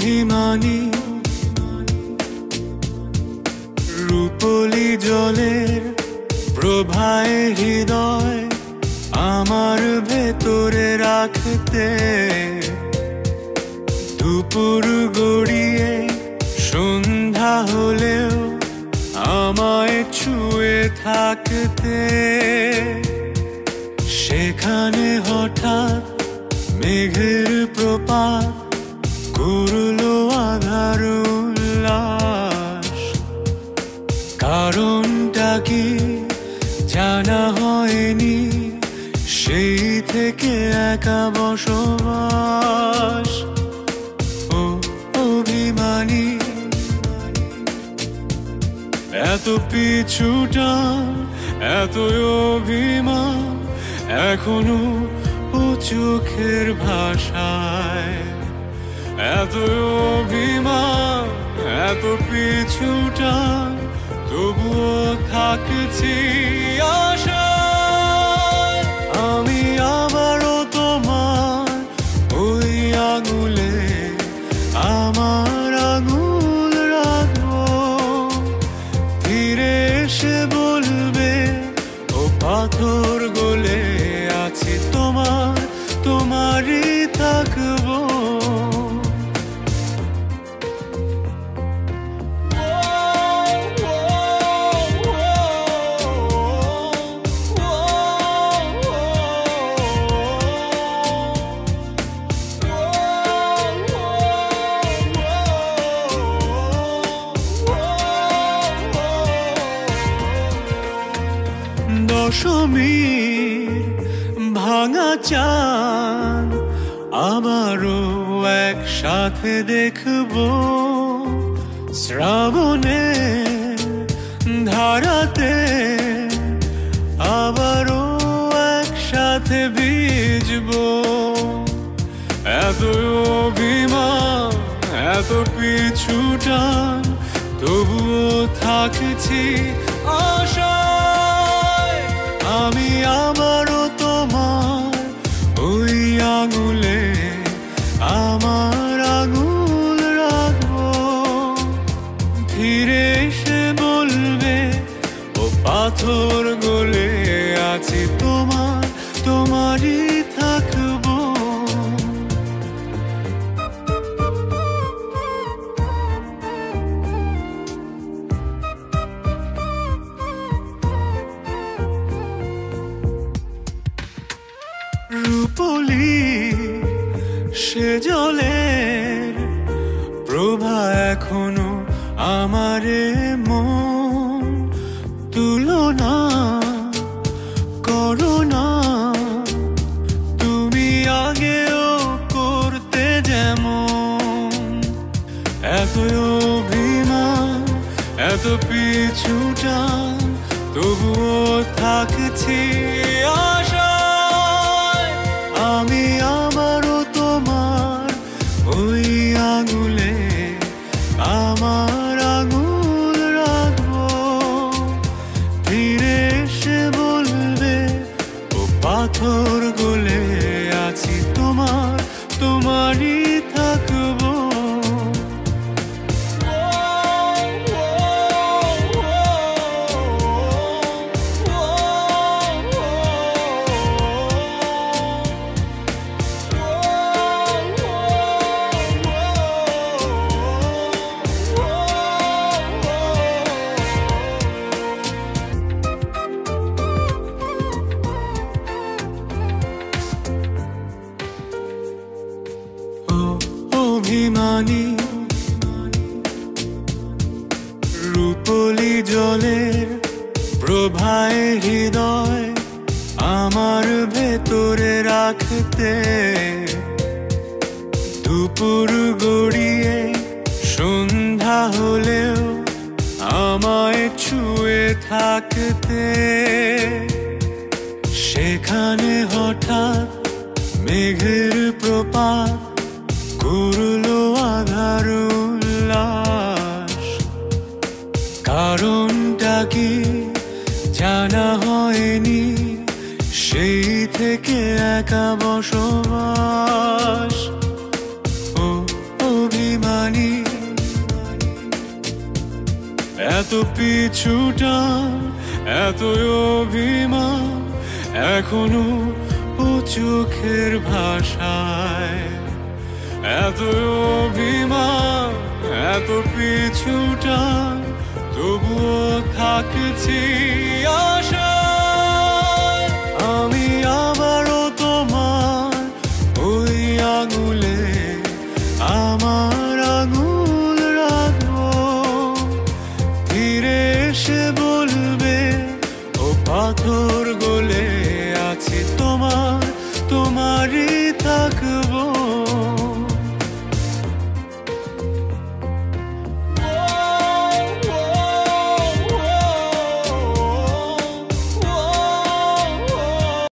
অভিমানী রূপলি জলের প্রভায় হৃদয় আমার ভেতরে রাখতে দুপুর গড়িয়ে সন্ধ্যা হলেও আমায় ছুঁয়ে থাকতে সেখানে হঠাৎ মেঘের প্রপাত করলো আধার উল্লাস কারণটা কি জানা হয়নি সেই থেকে একা বসবাস ও অভিমানী এত পিছুটা এত অভিমান এখনো ও চোখের ভাষায় এত অভিমান এত পিছুটা তবুও থাকছি আশায় আমি আবারও তোমার ওই আঙুলে আমার আঙুল রাখবো ফিরে এসে বলবে ও পাথর গলে আছি তোমার তোমারই থাকবো দশমীর ভাঙা চাঁদ আবারও একসাথে দেখবো শ্রাবণের ধারাতে আবারও একসাথে ভিজবো এত অভিমান এত পিছুটান তবুও থাকছি আশায় আমি আবারও তোমার ওই আঙুলে আমার আঙুল রাখবো ফিরে এসে বলবে ও পাথর গলে আছি তোমার তোমারই থাকবো রূপলি সে জলের প্রভা এখনো আমারে মন তুলনা করো না তুমি আগেও করতে যেমন এত অভিমান এত পিছুটান তবুও থাকছি আশায় আমি আবারও তোমার ওই আঙুলে আমার আঙুল রাখবো ফিরে এসে বলবে ও পাথর গলে আছি তোমার তোমারই থাকবো অভিমানী রূপলি জলের প্রভায় হৃদয় আমার ভেতরে রাখতে দুপুর গড়িয়ে সন্ধ্যা হলেও আমায় ছুঁয়ে থাকতে সেখানে হঠাৎ মেঘের প্রপাত করলো আধার উল্লাস কারণটা কি জানা হয়নি সেই থেকে একা বসবাস ও অভিমান এত পিছুটান, এত অভিমান, এখনো ও চোখের ভাষায়। এত অভিমান, এত পিছুটান, তবুও থাকছি আশায়। আমি আবারও তোমার ওই আঙুলে আমার আঙুল রাখবো, ফিরে এসে বলবে ও পাথর